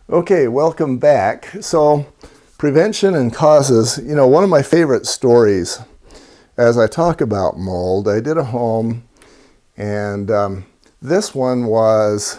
Okay, welcome back. So, prevention and causes. One of my favorite stories as I talk about mold, I did a home, and this one was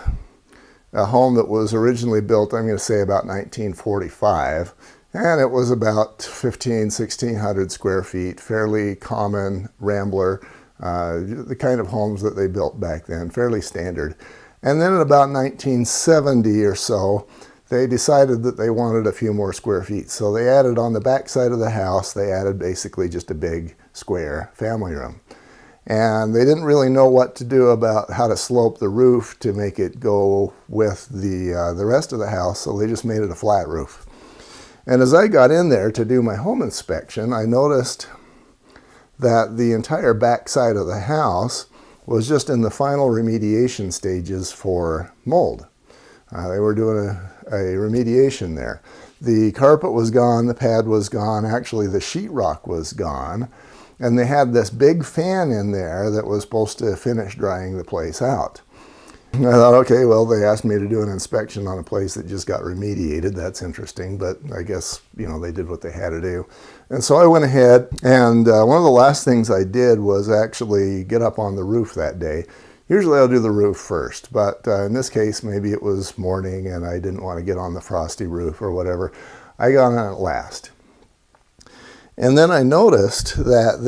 a home that was originally built, I'm going to say about 1945, and it was about 1600 square feet, fairly common rambler, the kind of homes that they built back then, fairly standard. And then in about 1970 or so, they decided that they wanted a few more square feet. So they added on the back side of the house, they added basically just a big square family room. And they didn't really know what to do about how to slope the roof to make it go with the rest of the house, so they just made it a flat roof. And as I got in there to do my home inspection, I noticed that the entire back side of the house was just in the final remediation stages for mold. They were doing a remediation there. The carpet was gone, the pad was gone, actually the sheetrock was gone, and they had this big fan in there that was supposed to finish drying the place out. I thought, okay, well, they asked me to do an inspection on a place that just got remediated. That's interesting, but I guess, they did what they had to do. And so I went ahead, and one of the last things I did was actually get up on the roof that day. Usually I'll do the roof first, but in this case, maybe it was morning and I didn't want to get on the frosty roof or whatever. I got on it last. And then I noticed that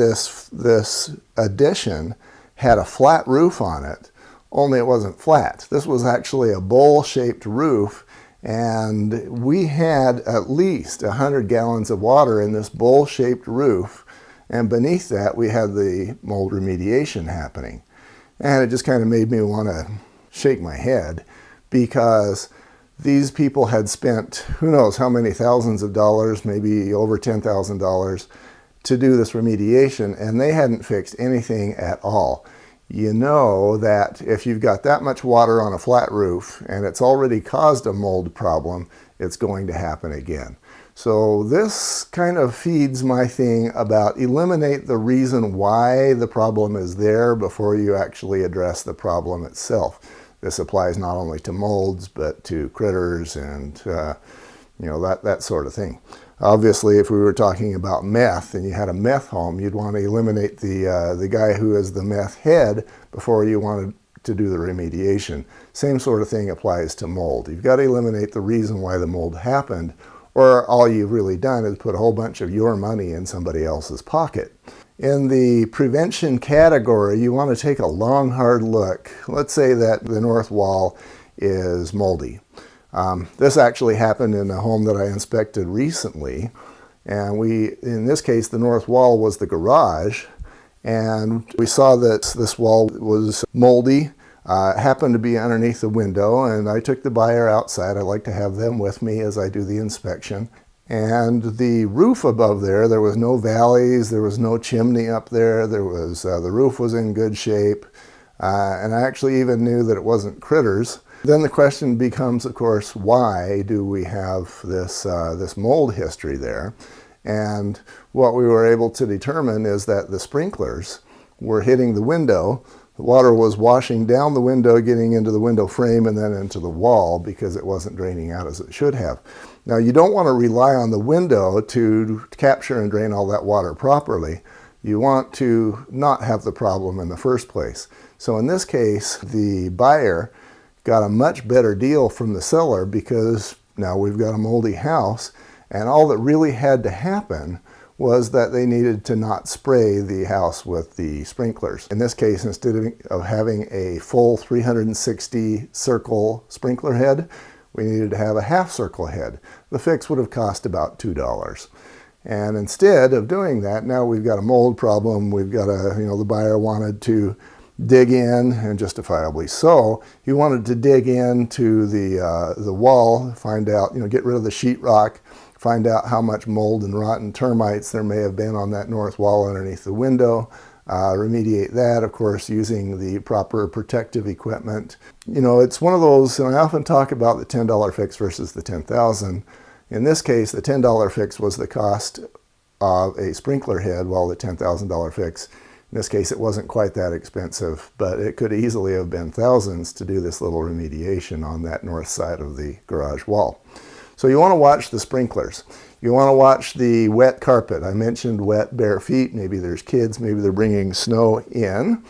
this addition had a flat roof on it, only it wasn't flat. This was actually a bowl-shaped roof, and we had at least 100 gallons of water in this bowl-shaped roof, and beneath that we had the mold remediation happening. And it just kind of made me want to shake my head, because these people had spent who knows how many thousands of dollars, maybe over $10,000, to do this remediation, and they hadn't fixed anything at all. You know that if you've got that much water on a flat roof and it's already caused a mold problem, it's going to happen again. So this kind of feeds my thing about eliminate the reason why the problem is there before you actually address the problem itself. This applies not only to molds, but to critters and that sort of thing. Obviously, if we were talking about meth and you had a meth home, you'd want to eliminate the guy who is the meth head before you wanted to do the remediation. Same sort of thing applies to mold. You've got to eliminate the reason why the mold happened, or all you've really done is put a whole bunch of your money in somebody else's pocket. In the prevention category, you want to take a long, hard look. Let's say that the north wall is moldy. This actually happened in a home that I inspected recently, and in this case, the north wall was the garage, and we saw that this wall was moldy. Happened to be underneath the window, and I took the buyer outside. I like to have them with me as I do the inspection. And the roof above there was no valleys, there was no chimney up there, the roof was in good shape, and I actually even knew that it wasn't critters. Then the question becomes, of course, why do we have this mold history there? And what we were able to determine is that the sprinklers were hitting the window. The water was washing down the window, getting into the window frame, and then into the wall because it wasn't draining out as it should have. Now, you don't want to rely on the window to capture and drain all that water properly. You want to not have the problem in the first place. So in this case, the buyer got a much better deal from the seller because now we've got a moldy house, and all that really had to happen was that they needed to not spray the house with the sprinklers. In this case, instead of having a full 360 circle sprinkler head, we needed to have a half circle head. The fix would have cost about $2. And instead of doing that, now we've got a mold problem. We've got the buyer wanted to dig in, and justifiably so. He wanted to dig into the wall, find out, get rid of the sheetrock, find out how much mold and rotten termites there may have been on that north wall underneath the window, remediate that, of course, using the proper protective equipment. It's one of those, and I often talk about the $10 fix versus the $10,000. In this case, the $10 fix was the cost of a sprinkler head, while the $10,000 fix In this case, it wasn't quite that expensive, but it could easily have been thousands to do this little remediation on that north side of the garage wall. So you want to watch the sprinklers. You want to watch the wet carpet. I mentioned wet, bare feet. Maybe there's kids, maybe they're bringing snow in.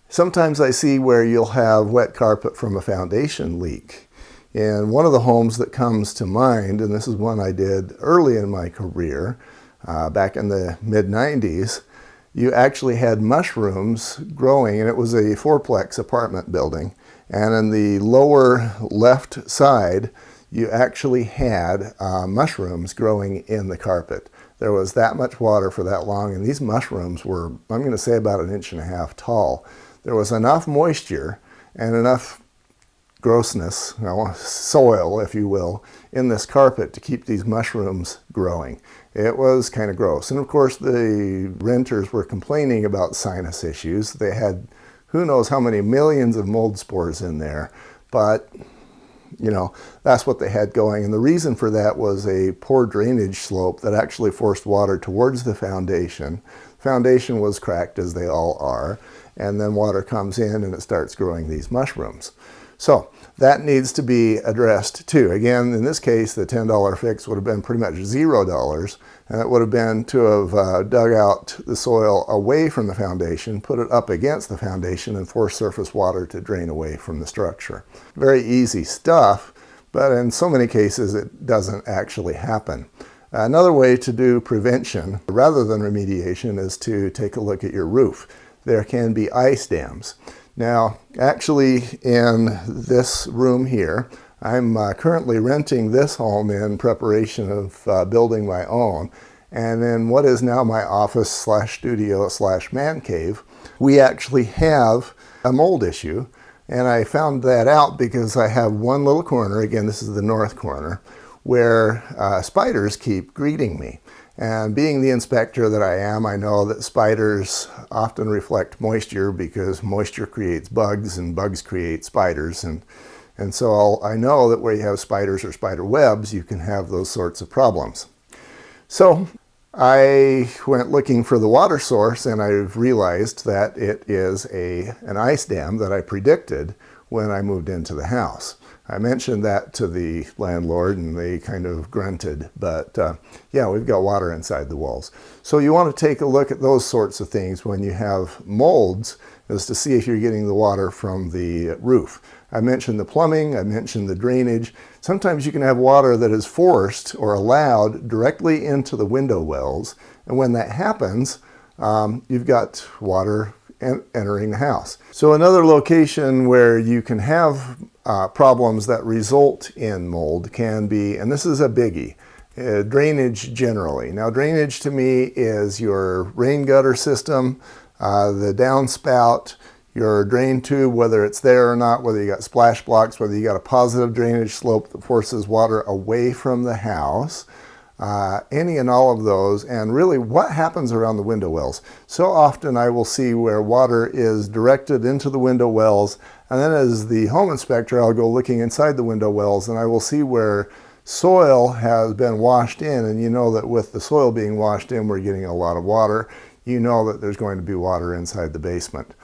Sometimes I see where you'll have wet carpet from a foundation leak. And one of the homes that comes to mind, and this is one I did early in my career, back in the mid-90s, you actually had mushrooms growing, and it was a fourplex apartment building. And in the lower left side, you actually had mushrooms growing in the carpet. There was that much water for that long, and these mushrooms were, I'm going to say, about 1.5 inches tall. There was enough moisture and enough grossness, soil, if you will, in this carpet to keep these mushrooms growing. It was kind of gross. And of course, the renters were complaining about sinus issues. They had who knows how many millions of mold spores in there, but that's what they had going. And the reason for that was a poor drainage slope that actually forced water towards the foundation. The foundation was cracked, as they all are, and then water comes in and it starts growing these mushrooms. So that needs to be addressed too. Again, in this case, the $10 fix would have been pretty much $0, and it would have been to have dug out the soil away from the foundation, put it up against the foundation, and force surface water to drain away from the structure. Very easy stuff, but in so many cases it doesn't actually happen. Another way to do prevention rather than remediation is to take a look at your roof. There can be ice dams. Now, actually, in this room here, I'm currently renting this home in preparation of building my own. And in what is now my office slash studio slash man cave, we actually have a mold issue. And I found that out because I have one little corner, again, this is the north corner, where spiders keep greeting me. And being the inspector that I am, I know that spiders often reflect moisture because moisture creates bugs and bugs create spiders. And so I know that where you have spiders or spider webs, you can have those sorts of problems. So I went looking for the water source, and I've realized that it is an ice dam that I predicted when I moved into the house. I mentioned that to the landlord and they kind of grunted, but yeah, we've got water inside the walls. So you want to take a look at those sorts of things when you have molds, is to see if you're getting the water from the roof. I mentioned the plumbing, I mentioned the drainage. Sometimes you can have water that is forced or allowed directly into the window wells, and when that happens, you've got water entering the house. So another location where you can have problems that result in mold can be, and this is a biggie, drainage generally. Now, drainage to me is your rain gutter system, the downspout, your drain tube, whether it's there or not, whether you got splash blocks, whether you got a positive drainage slope that forces water away from the house, any and all of those, and really what happens around the window wells. So often I will see where water is directed into the window wells, and then as the home inspector, I'll go looking inside the window wells, and I will see where soil has been washed in, and you know that with the soil being washed in, we're getting a lot of water. You know that there's going to be water inside the basement.